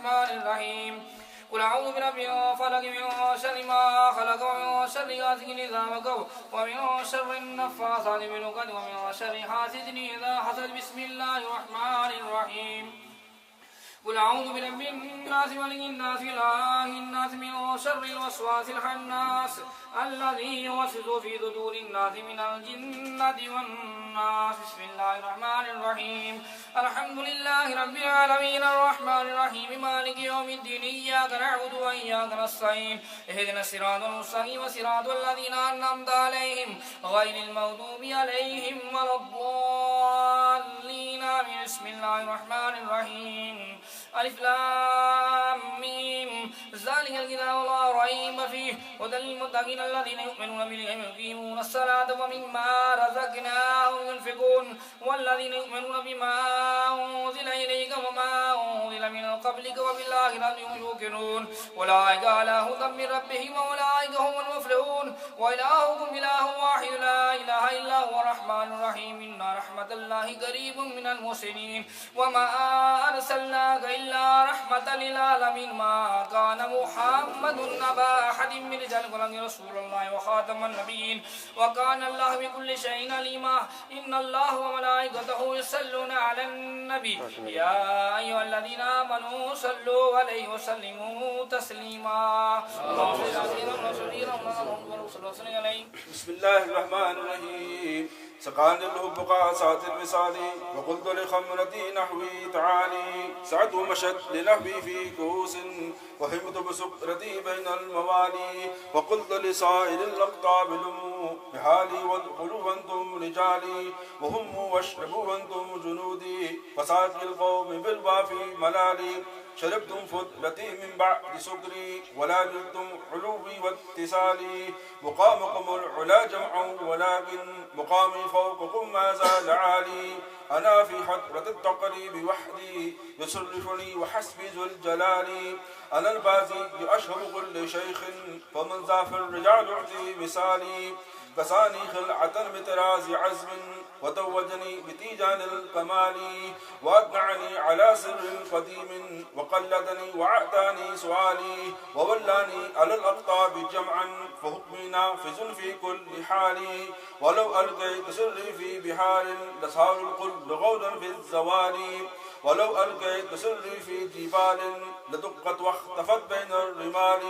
الرحمن الرحيم قل أعوذ برب الفلق من شر ما خلق ومن شر غاسق إذا وقب ومن شر النفاثات في العقد ومن شر حاسد إذا حسد بسم الله الرحمن الرحيم قل أعوذ برب الناس ملك الناس إله الناس من شر الوسواس الخناس الذي يوسوس في صدور الناس من الجنة والناس بسم الله الرحمن الرحيم الحمد لله رب العالمين الرحمن الرحيم مالك يوم الدين إياك نعبد وإياك نستعين اهدنا الصراط المستقيم صراط الذين أنعمت عليهم غير المغضوب عليهم ولا الضالين آمين بسم الله الرحمن الرحيم ألف لام ميم ذلك الكتاب لا ريب فيه هدى للمتقين الذين يؤمنون بالغيب ويقيمون الصلاة ومما رزقناهم ينفقون والذين يؤمنون بما أنزل إليك وما أنزل من قبلك وبالآخرة هم يوقنون أولئك على هدى من ربهم وأولئك هم المفلحون وإلهكم إله واحد لا إله إلا هو الرحمن الرحيم إن رحمة الله قريب من المحسنين وما أرسلناك إلا رحمة للعالمين ما كان محمد أبا أحد من رجالكم ولكن رسول الله وخاتم النبيين وكان الله بكل شيء عليما إن الله وملائكته يصلون على النبي يا أيها الذين آمنوا صلوا عليه وسلموا تسليما اللهم صل على سيدنا محمد صلى عليه. بسم الله الرحمن الرحيم سقان الحب قاسات الوصال وقلت لخمرتي نحوي تعالي سعد ومشت لنحوي في كؤوس وحمت بسكرتي بين الموالي وقلت لسائر الأقطاب لموا بحالي وادخلوا أنتم رجالي وهموا واشربوا أنتم جنودي فساقي القوم بالوافي ملالي شربتم فترتي من بعد سكري ولا نلتم علوي واتصالي مقامكم العلا جمع ولكن مقامي فوقكم ما زال عالي أنا في حضرة التقريب وحدي يصرفني وحسبي ذو الجلال أنا البازي أشهر كل شيخ فمن ذا في الرجال أعطي مثالي كساني خلعة بتراز عزم وتوجني بتيجان الكمال وأقنعني على سر قديم وقلدني وأعطاني سؤالي وولاني على الأقطاب جمعا فحكمي نافذ في كل حال ولو ألقيت سري في بحار لصار القلب غودا في الزوال ولو ألقيت سري في جبال لدقت واختفت بين الرمال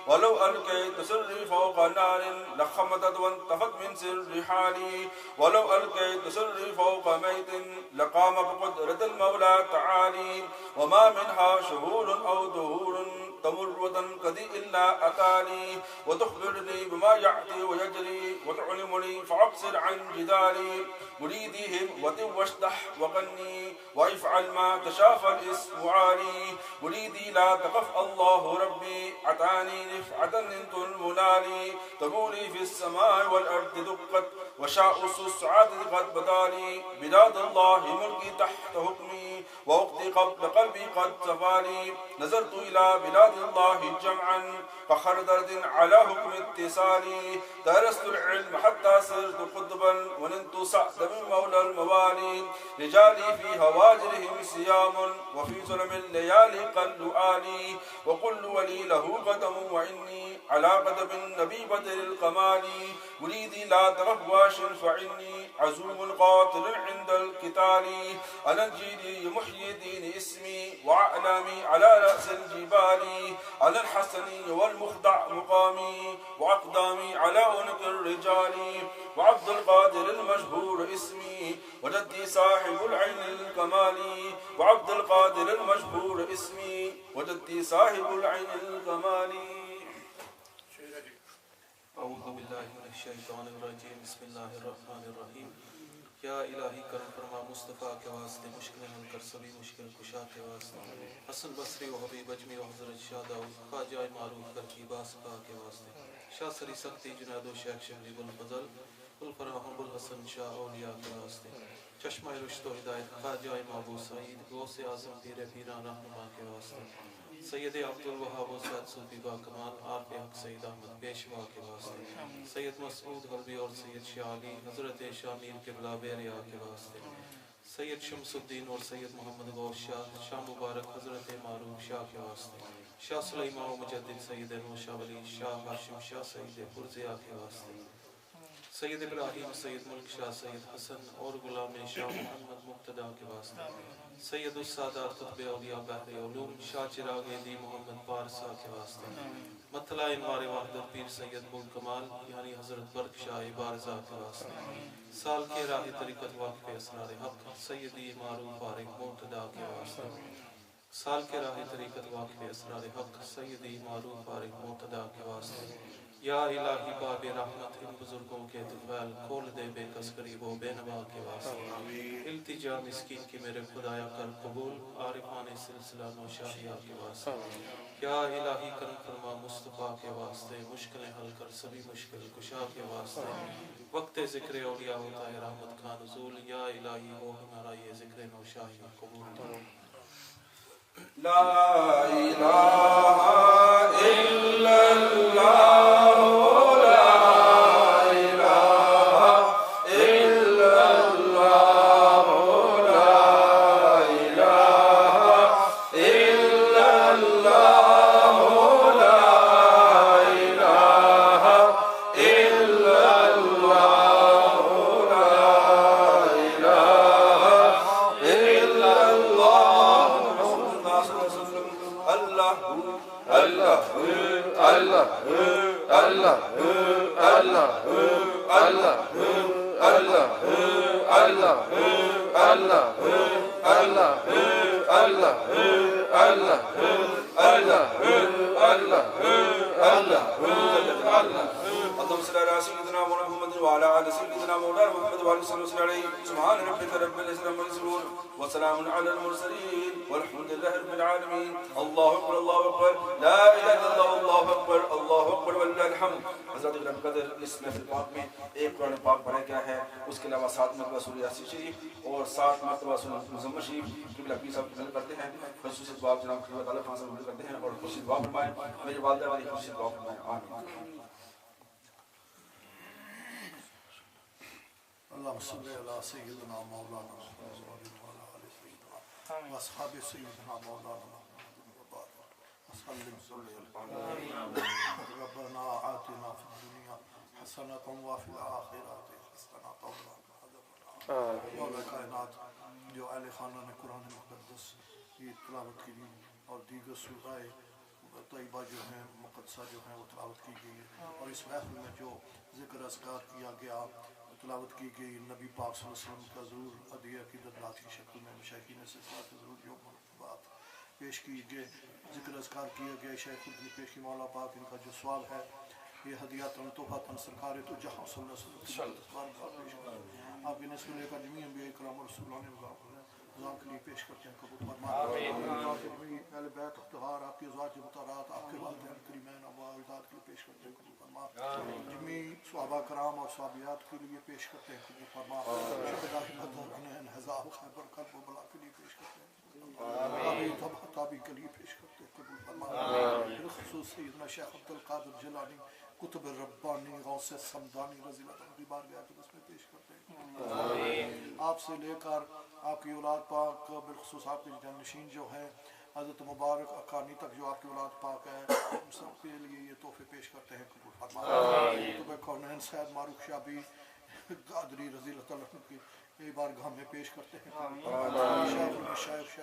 ولو ألقيت سري فوق نار لخمدت وانتفت من سر حالي ولو ألقيت سري فوق ميت لقام بقدرة المولى تعالي وما منها شهور أو دهور تمر وتنقضي إلا أتالي وتخبرني بما يعطي ويجري وتعلمني فأبصر عن جدالي مريديهم وتب واشدح وغني وافعل ما تشاف الاسم عالي مريدي لا تخف الله ربي أتاني رفعة انت المنالي تقولي في السماء والأرض دقت وشاء السعاد قد بدالي بلاد الله ملكي تحت حكمي ووقتي قبل قلبي قد زفالي نظرت إلى بلاد الله جمعا فخر درد على حكم اتصالي درست العلم حتى صرت قطبا ونلت سعد من مولى الموالي رجالي في هواجرهم صيام وفي ظلم الليالي قل آلي وكل ولي له قدم وإني على قدم النبي بدر القمال مريدي لا تخف واش فعني عزوم قاتل عند القتال أنا الجيلي محيي دين اسمي وأعلامي على رأس الجبال أنا الحسني والمخدع مقامي وأقدامي على عنق الرجال وعبد القادر المشهور اسمي وجدي صاحب العين الكمالي وعبد القادر المشهور اسمي وجدي صاحب العين الكمالي. اعوذ باللہ من الشیطان الرجیم بسم اللہ الرحمن الرحیم. یا الہی کرم فرما مصطفیٰ کے واسطے مشکل حل کر سبھی مشکل کشا کے واسطے حسن بصری و حبیب اجمی و حضرت شاہ داؤد خواجہ معروف کر کی باسقہ کے واسطے شاہ سری سختی جنید و شیخ شہری الفضل الفراحم الحسن شاہ اولیاء کے واسطے چشمہ رشد و ہدایت خواجہ محبوب سعید غوث اعظم پیر پیران رہنما کے واسطے سید عبد الوہاب و سید صوفی با کمال عارف حق سید احمد پیشوا کے واسطے سید مسعود حلبی اور سید شاہ علی حضرت شاہ میر قبلہ بیریا کے واسطے سید شمس الدین اور سید محمد غوث شاہ شاہ مبارک حضرت معروف شاہ کے واسطے، شاہ سلیمان و مجدد سید نور شاہ ولی شاہ ہاشم شاہ سید پرزیا کے واسطے، سید ابراہیم سید ملک شاہ سید حسن اور غلام شاہ محمد مقتدی کے واسطے، سید السادات قطب اولیاء بحر علوم شاہ چراغ دی محمد پارسا کے واسطے، مطلع انوار وحدت پیر سید ملک کمال یعنی حضرت برق شاہ بارزہ کے واسطے، سال کے راہ طریقت واقف اسرار حق سیدی معروف فارغ مرتضی کے واسطے، سال کے راہ طریقت واقف اسرار حق سیدی معروف فارغ مرتضی کے واسطے، یا الہی باب رحمت ان بزرگوں کے طفیل کھول دے بے کس قریب و بے نوا کے واسطے، التجا مسکین کی میرے خدایا کر قبول عارفان سلسلہ نوشاہیہ کے واسطے، یا الہی کرم فرما مصطفیٰ کے واسطے، مشکلیں حل کر سبھی مشکل کشا کے واسطے، وقت ذکر اولیاء ہوتا ہے رحمت کا نزول، یا الہی ہو ہمارا یہ ذکر نوشاہیہ قبول۔ لا الہ الا اللہ وسلام على المرسلين والحمد لله رب العالمين۔ الله اکبر اللہ اکبر، لا الہ الا اللہ، اللہ اکبر اللہ اکبر وللہ الحمد۔ حضرت ابن قدر اس محفل پاک میں ایک قرآن پاک پڑھا گیا ہے، اس کے علاوہ 7 مرتبہ سورہ یاسین شریف اور 7 مرتبہ سورہ مزمل شریف قبلہ پیر صاحب حمل کرتے ہیں۔ خصوصی دعا جناب خلیفہ تعالیٰ خان صاحب حمل کرتے ہیں اور خصوصی دعا فرمائیں، میری والدہ والی خصوصی دعا فرمائیں، آمین۔ اللهم صل على سيدنا مولانا محمد وعلى آل سيدنا واصحاب سيدنا مولانا محمد وبارك وسلم ربنا آتنا في الدنيا حسنة وفي الآخرة حسنة وقنا عذاب النار۔ مولا کائنات جو اہل خانہ نے قرآن مقدس کی تلاوت کی اور دیگر سورہ طیبہ جو ہیں مقدسہ جو ہیں وہ تلاوت کی گئی اور اس محفل میں جو ذکر اذکار کیا گیا تلاوت کی گئی نبی پاک صلی اللہ علیہ وسلم کا ضرور عدیہ عقیدت رات کی شکل میں مشاہدین سلسلہ کے ضرور جو بات پیش کی گئے ذکر اذکار کیا گیا شیخ خود کی پیش کی مولا پاک ان کا جو سوال ہے یہ ہدیات تحفہ سرکار تو جہاں صلی اللہ علیہ وسلم پیش کر آپ کے نسل کا جمیع انبیاء اکرام اور رسولان نظام کے لیے پیش کرتے ہیں قبول فرما اہل بیت افتخار آپ کے ازواج مطہرات آپ کے والدین کریمین ابا اجداد کے لیے پیش کرتے ہیں قبول فرما جمیع صحابہ کرام اور صحابیات کے لیے پیش کرتے ہیں قبول فرما شہداء بدر عنین حزاب خیبر کرب و بلا کے لیے پیش کرتے ہیں تابعی کے لیے پیش کرتے ہیں قبول فرما بالخصوص سیدنا شیخ عبدالقادر جیلانی کتب ربانی غوث سمدانی رضی اللہ عنہ کی بارگاہ کے اس میں پیش کرتے ہیں آپ سے لے کر آپ کی اولاد پاک بالخصوص آپ کے جانشین جو ہیں حضرت مبارک اکانی تک جو آپ کی اولاد پاک ہے ہم سب کے لیے یہ تحفے پیش کرتے ہیں قبول فرما کتب کونین سید معروف شاہ بھی قادری رضی اللہ عنہ کی بارگاہ میں پیش کرتے ہیں شیخ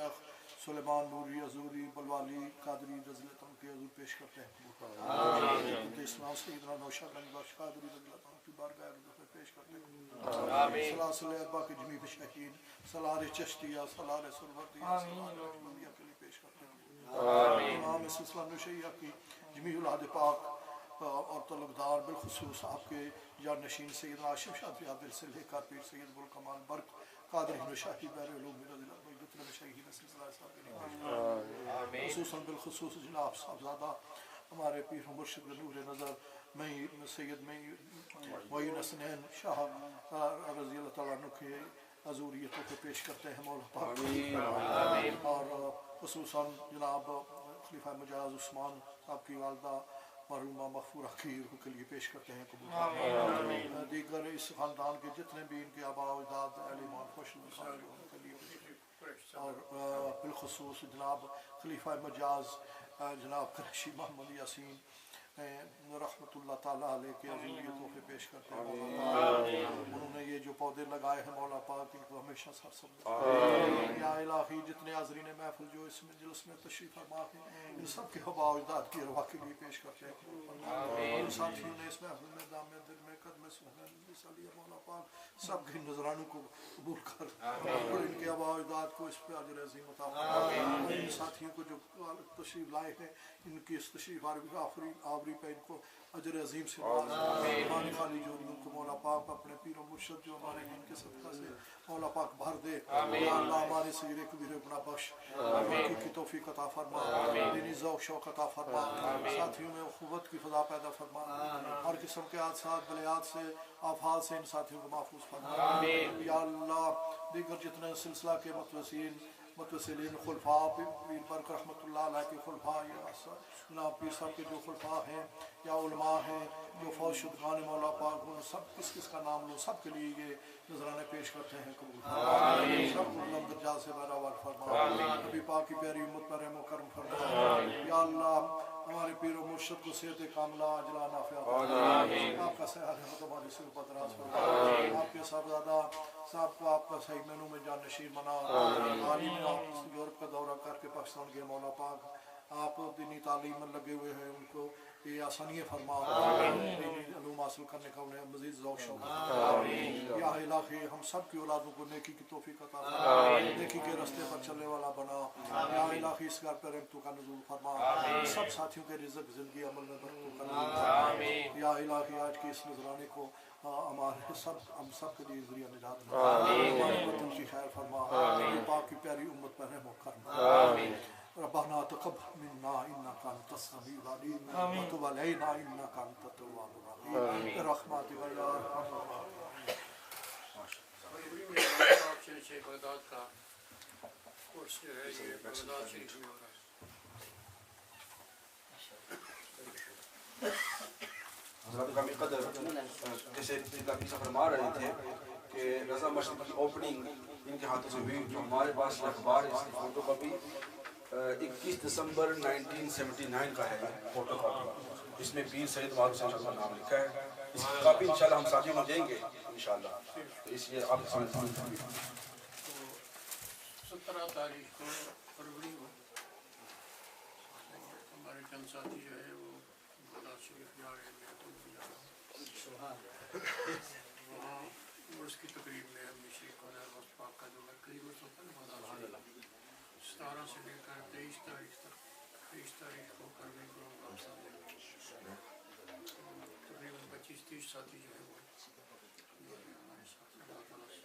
سلیمان نوری عزوری بلوالی قادری رضی اللہ عنہ کے حضور پیش کرتے ہیں اسلام سیدنا نوشاد علی بخش قادری رضی اللہ عنہ کی بارگاہ میں پیش کرتے ہیں سلاسل اربا کے جمیع شہید سلار چشتیہ سلار سلوردیہ سلار احمدیہ کے لیے پیش کرتے ہیں امام سلسلہ نوشیہ کی جمیع اولاد پاک اور تعلقدار بالخصوص آپ کے جانشین سیدنا عاشم شاہ فیاض سے لے کر پیر سید بلکمال برق قادری نوشاہی بیر علوم رضی اللہ عنہ جتنے شہید سلسلہ صاحب کے لیے خصوصاً بالخصوص جناب صاحبزادہ ہمارے پیر مرشد نور نظر میں سید میں معین حسنین شاہ رضی اللہ تعالیٰ عنہ کے حضوریتوں کو پیش کرتے ہیں مولا پاک اور خصوصاً جناب خلیفہ مجاز عثمان صاحب کی والدہ مرحومہ مغفورہ کی روح کے لیے پیش کرتے ہیں قبول دیگر اس خاندان کے جتنے بھی ان کے آباء و اجداد اہل ایمان خوش کے اور بالخصوص جناب خلیفہ مجاز جناب قریشی محمد یاسین رحمۃ اللہ تعالیٰ علیہ کے عظیم یہ تحفے پیش کرتے ہیں مولا پاک انہوں نے یہ جو پودے لگائے ہیں مولا پاک ان کو ہمیشہ سر سبز یا الہی جتنے حاضرین محفل جو اس مجلس میں تشریف فرما ہیں ان سب کے حبا و اجداد کی ارواح کے لیے پیش کرتے ہیں ان ساتھیوں نے اس محفل میں دام دل میں قدم سہیل صلی مولا پاک سب کے نذرانوں کو قبول کر اور ان کے حبا و اجداد کو اس پہ اجر عظیم عطا فرما ان ساتھیوں کو جو تشریف لائے ہیں ان کی اس تشریف آوری پہ ان کو اجر عظیم سے پانی خالی جوڑیوں کو مولا پاک اپنے پیر و مرشد جو ہمارے ان کے صدقہ سے مولا پاک بھر دے یا اللہ ہمارے صغیر کبیر گناہ بخش کی توفیق عطا فرما دینی ذوق شوق عطا فرما ساتھیوں میں اخوت کی فضا پیدا فرما ہر قسم کے حادثات بلیات سے آفات سے ان ساتھیوں کو محفوظ فرما یا اللہ دیگر جتنے سلسلہ کے متوسلین خلفاء پیر برک رحمۃ اللہ علیہ کے خلفاء یا جناب پیر صاحب کے جو خلفاء ہیں یا علماء ہیں جو فوج شدگان مولا پاک ان سب کس کس کا نام لوں سب کے لیے یہ نذرانے پیش کرتے ہیں قبول سب کو بلند درجات سے بہراور فرما نبی پاک کی پیاری امت پر رحم و کرم فرما یا اللہ ہمارے پیر و مرشد کو صحت کاملہ عاجلہ نافعہ آپ کا سیاح رحمت ہماری سر پر دراز فرما آپ کے صاحبزادہ صاحب کو آپ کا صحیح مینوں میں جان نشین بنا حالی میں آپ یورپ کا دورہ کر کے پاکستان کے مولا پاک آپ دینی تعلیم میں لگے ہوئے ہیں ان کو یہ آسانی فرما دینی علوم حاصل کرنے کا انہیں مزید ذوق شوق یا الہی ہم سب کی اولادوں کو نیکی کی توفیق عطا فرما نیکی کے راستے پر چلنے والا بنا یا الہی اس گھر پر رحمتوں کا نزول فرما سب ساتھیوں کے رزق زندگی عمل میں برکتوں کا نزول فرما یا الہی آج کی اس نذرانے کو ہمارے ہم سب کے لیے ذریعہ نجات ہمارے وطن کی خیر فرما پاک کی پیاری امت پر رحم و کرم ربنا تقبل منا انك انت السميع العليم وتب علينا انك انت التواب الرحيم برحمتك يا ارحم حضرت کا قدر جیسے فرما رہے تھے کہ رضا مسجد کی اوپننگ ان کے ہاتھوں سے ہوئی جو ہمارے پاس اخبار اس کی فوٹو کاپی 21 دسمبر 1979 کا ہے فوٹو کاپی اس میں پیر سید معروف صاحب کا نام لکھا ہے اس کی کاپی انشاءاللہ ہم ساتھیوں کو دیں گے انشاءاللہ تو اس لیے آپ 17 تاریخ کو فروری کو ہمارے چند ساتھی جو ہے وہ بغداد شریف جا رہے ہیں میں تو جا رہا ہوں وہاں عرس کی تقریب میں ہم نے شریف ہونا ہے وقت پاک کا جو مرکزی عرس ہوتا ہے بغداد شریف 17 سے لے کر 23 تاریخ تک 23 تاریخ کو کرنے کو تقریباً 25-30 ساتھی جو ہے وہ ہمارے ساتھ اللہ تعالیٰ سے